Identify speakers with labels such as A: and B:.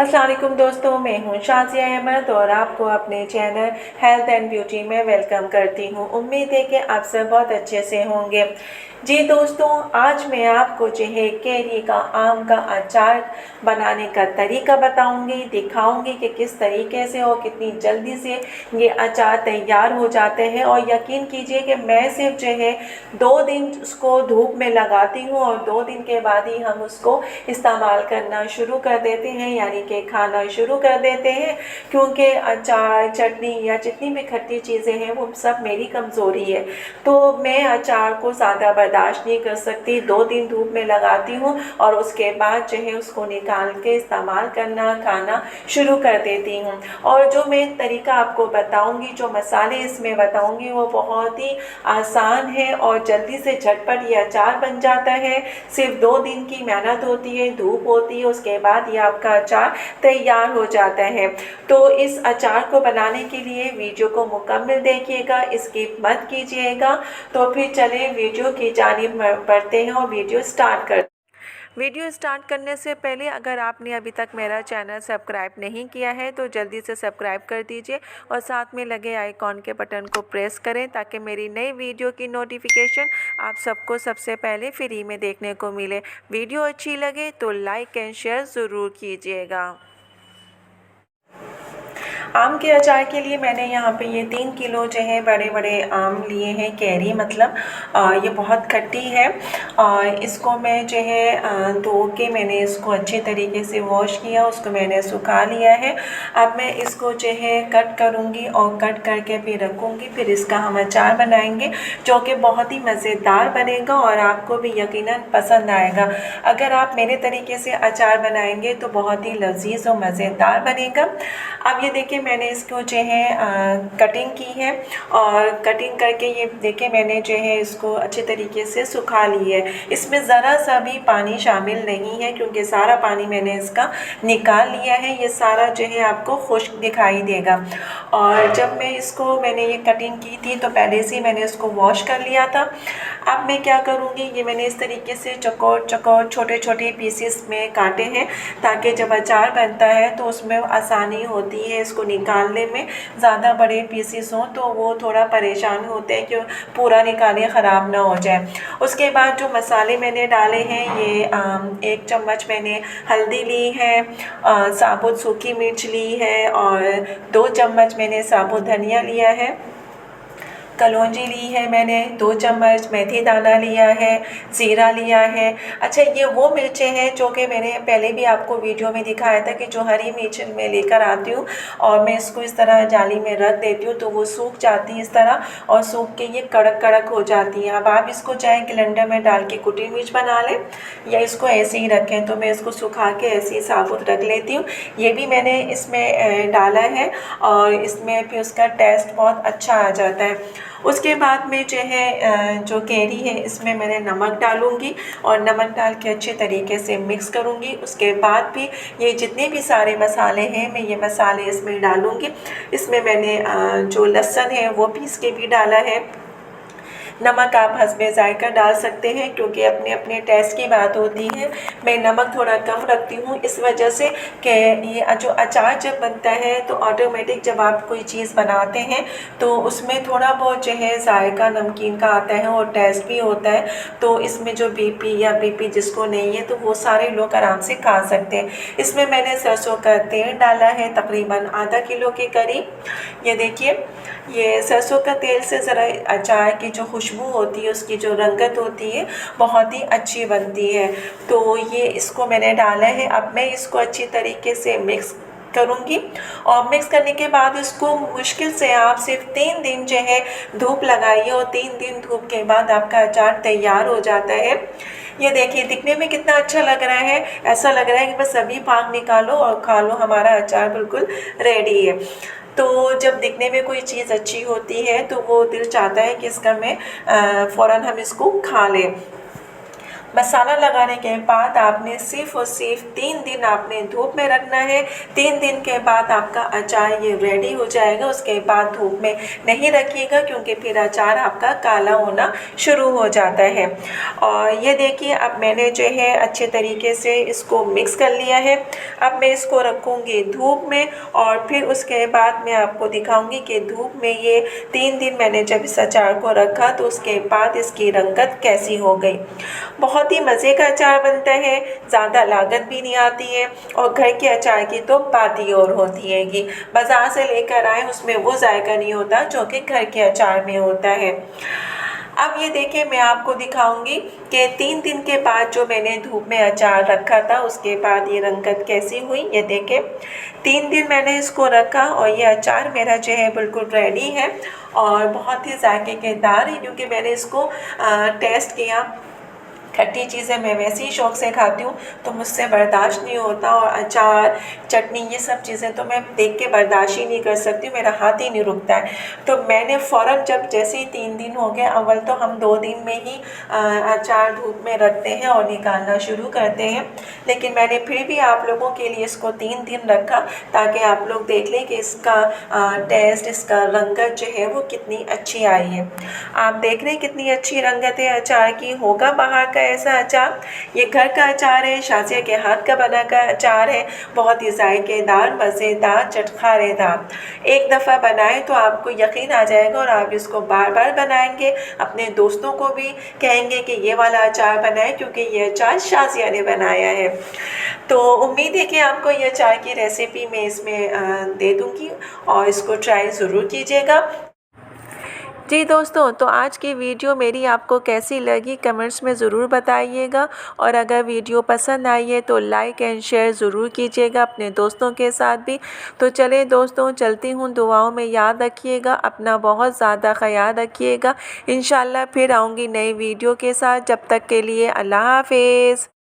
A: अस्सलाम वालेकुम दोस्तों, मैं हूं शाज़िया अहमद और आपको अपने चैनल हेल्थ एंड ब्यूटी में वेलकम करती हूं। उम्मीद है कि आप सब बहुत अच्छे से होंगे। जी दोस्तों, आज मैं आपको जो है कैरी का आम का अचार बनाने का तरीका बताऊंगी, दिखाऊंगी कि किस तरीके से और कितनी जल्दी से ये अचार तैयार हो जाते हैं। और यकीन कीजिए कि मैं सिर्फ जो है 2 दिन उसको धूप में लगाती हूँ और 2 दिन के बाद ही हम उसको इस्तेमाल करना शुरू कर देते हैं, यानी कि खाना शुरू कर देते हैं। क्योंकि अचार, चटनी या जितनी भी खट्टी चीज़ें हैं वो सब मेरी कमज़ोरी है, तो मैं अचार को ज़्यादा बर्दाश्त नहीं कर सकती। 2 दिन धूप में लगाती हूँ और उसके बाद जो है उसको निकाल के इस्तेमाल करना, खाना शुरू कर देती हूँ। और जो मैं तरीका आपको बताऊँगी, जो मसाले इसमें बताऊँगी, वो बहुत ही आसान है और जल्दी से झटपट ये अचार बन जाता है। सिर्फ 2 दिन की मेहनत होती है, धूप होती है, उसके बाद ये आपका अचार तैयार हो जाता है। तो इस अचार को बनाने के लिए वीडियो को मुकम्मल देखिएगा, स्किप मत कीजिएगा। तो फिर चले वीडियो की जानिब बढ़ते हैं और वीडियो स्टार्ट करने से पहले अगर आपने अभी तक मेरा चैनल सब्सक्राइब नहीं किया है तो जल्दी से सब्सक्राइब कर दीजिए और साथ में लगे आइकॉन के बटन को प्रेस करें ताकि मेरी नई वीडियो की नोटिफिकेशन आप सबको सबसे पहले फ्री में देखने को मिले। वीडियो अच्छी लगे तो लाइक एंड शेयर ज़रूर कीजिएगा। आम के अचार के लिए मैंने यहाँ पे ये 3 किलो जो है बड़े बड़े आम लिए हैं, कैरी मतलब ये बहुत खट्टी है। इसको मैं जो है धो के मैंने इसको अच्छे तरीके से वॉश किया, उसको मैंने सुखा लिया है। अब मैं इसको जो है कट करूँगी और कट करके फिर रखूँगी, फिर इसका हम अचार बनाएंगे जो कि बहुत ही मज़ेदार बनेगा और आपको भी यकीनन पसंद आएगा। अगर आप मेरे तरीके से अचार बनाएंगे तो बहुत ही लजीज और मज़ेदार बनेगा। अब ये देखिए मैंने इसको जो है कटिंग की है और कटिंग करके ये देखिए मैंने जो है इसको अच्छे तरीके से सुखा ली है। इसमें ज़रा सा भी पानी शामिल नहीं है क्योंकि सारा पानी मैंने इसका निकाल लिया है। ये सारा जो है आपको खुश्क दिखाई देगा। और जब मैंने ये कटिंग की थी तो पहले से मैंने इसको वॉश कर लिया था। अब मैं क्या करूँगी, ये मैंने इस तरीके से चौकोर चौकोर छोटे छोटे पीसेस में काटे हैं ताकि जब अचार बनता है तो उसमें आसानी होती है इसको निकालने में। ज़्यादा बड़े पीसेस हों तो वो थोड़ा परेशान होते हैं कि पूरा निकालें ख़राब ना हो जाए। उसके बाद जो मसाले मैंने डाले हैं, ये 1 चम्मच मैंने हल्दी ली है, साबुत सूखी मिर्च ली है और 2 चम्मच मैंने साबुत धनिया लिया है, कलौंजी ली है मैंने 2 चम्मच, मेथी दाना लिया है, ज़ीरा लिया है। अच्छा, ये वो मिर्चें हैं जो कि मैंने पहले भी आपको वीडियो में दिखाया था कि जो हरी मिर्च मैं लेकर आती हूँ और मैं इसको इस तरह जाली में रख देती हूँ तो वो सूख जाती है इस तरह और सूख के ये कड़क कड़क हो जाती है। अब आप इसको चाहे ग्राइंडर में डाल के कुटी मिर्च बना लें या इसको ऐसे ही रखें, तो मैं इसको सुखा के ऐसे ही साबुत रख लेती हूँ। ये भी मैंने इसमें डाला है और इसमें फिर उसका टेस्ट बहुत अच्छा आ जाता है। उसके बाद में जो है जो कैरी है इसमें मैंने नमक डालूँगी और नमक डाल के अच्छे तरीके से मिक्स करूँगी। उसके बाद भी ये जितने भी सारे मसाले हैं मैं ये मसाले इसमें डालूँगी। इसमें मैंने जो लहसुन है वो पीस के भी डाला है। नमक आप हस्बे ज़ायका डाल सकते हैं क्योंकि अपने अपने टेस्ट की बात होती है। मैं नमक थोड़ा कम रखती हूँ इस वजह से कि ये जो अचार जब बनता है तो ऑटोमेटिक जब आप कोई चीज़ बनाते हैं तो उसमें थोड़ा बहुत जो है ज़ायका नमकीन का आता है और टेस्ट भी होता है। तो इसमें जो बीपी या बीपी जिसको नहीं है तो वो सारे लोग आराम से खा सकते हैं। इसमें मैंने सरसों का तेल डाला है तकरीबन आधा किलो के करीब। ये देखिए, ये सरसों का तेल से ज़रा अचार की जो खुशबू होती है, उसकी जो रंगत होती है बहुत ही अच्छी बनती है। तो ये इसको मैंने डाला है। अब मैं इसको अच्छी तरीके से मिक्स करूँगी और मिक्स करने के बाद इसको मुश्किल से आप सिर्फ 3 दिन जो है धूप लगाइए और 3 दिन धूप के बाद आपका अचार तैयार हो जाता है। ये देखिए दिखने में कितना अच्छा लग रहा है, ऐसा लग रहा है कि बस अभी पाक निकालो और खा लो, हमारा अचार बिल्कुल रेडी है। तो जब दिखने में कोई चीज़ अच्छी होती है तो वो दिल चाहता है कि इसका फ़ौरन हम इसको खा लें। मसाला लगाने के बाद आपने सिर्फ़ और सिर्फ 3 दिन आपने धूप में रखना है। 3 दिन के बाद आपका अचार ये रेडी हो जाएगा। उसके बाद धूप में नहीं रखिएगा, क्योंकि फिर अचार आपका काला होना शुरू हो जाता है। और ये देखिए, अब मैंने जो है अच्छे तरीके से इसको मिक्स कर लिया है। अब मैं इसको रखूँगी धूप में, और फिर उसके बाद मैं आपको दिखाऊँगी कि धूप में ये 3 दिन मैंने जब इस अचार को रखा तो उसके बाद इसकी रंगत कैसी हो गई। बहुत ही मज़े का अचार बनता है, ज़्यादा लागत भी नहीं आती है, और घर के अचार की तो बात ही और होती है कि बाज़ार से लेकर आए उसमें वो जायका नहीं होता जो कि घर के अचार में होता है। अब ये देखिए, मैं आपको दिखाऊंगी कि 3 दिन के बाद जो मैंने धूप में अचार रखा था उसके बाद ये रंगत कैसी हुई। ये देखिए, 3 दिन मैंने इसको रखा और ये अचार मेरा जो है बिल्कुल रेडी है और बहुत ही जायकेदार है, क्योंकि मैंने इसको टेस्ट किया। खट्टी चीज़ें मैं वैसे ही शौक़ से खाती हूँ, तो मुझसे बर्दाश्त नहीं होता, और अचार, चटनी, ये सब चीज़ें तो मैं देख के बर्दाश्त ही नहीं कर सकती हूँ, मेरा हाथ ही नहीं रुकता है। तो मैंने फ़ौरन जब जैसे ही 3 दिन हो गए, अव्वल तो हम 2 दिन में ही अचार धूप में रखते हैं और निकालना शुरू करते हैं, लेकिन मैंने फिर भी आप लोगों के लिए इसको 3 दिन रखा ताकि आप लोग देख लें कि इसका टेस्ट, इसका रंगत जो है वो कितनी अच्छी आई है। आप देख रहे हैं कितनी अच्छी रंगत है अचार की। होगा बाहर का ऐसा अचार, ये घर का अचार है, शाज़िया के हाथ का बना का अचार है, बहुत ही जायकेदार, मज़ेदार, चटखारेदार। एक दफ़ा बनाएं तो आपको यकीन आ जाएगा और आप इसको बार बार बनाएंगे, अपने दोस्तों को भी कहेंगे कि ये वाला अचार बनाएं, क्योंकि ये अचार शाज़िया ने बनाया है। तो उम्मीद है कि आपको ये अचार की रेसिपी मैं इसमें दे दूँगी और इसको ट्राई ज़रूर कीजिएगा। जी दोस्तों, तो आज की वीडियो मेरी आपको कैसी लगी कमेंट्स में ज़रूर बताइएगा, और अगर वीडियो पसंद आई है तो लाइक एंड शेयर ज़रूर कीजिएगा अपने दोस्तों के साथ भी। तो चलिए दोस्तों, चलती हूँ, दुआओं में याद रखिएगा, अपना बहुत ज़्यादा ख्याल रखिएगा। इंशाल्लाह फिर आऊँगी नई वीडियो के साथ। जब तक के लिए अल्लाह हाफ़िज़।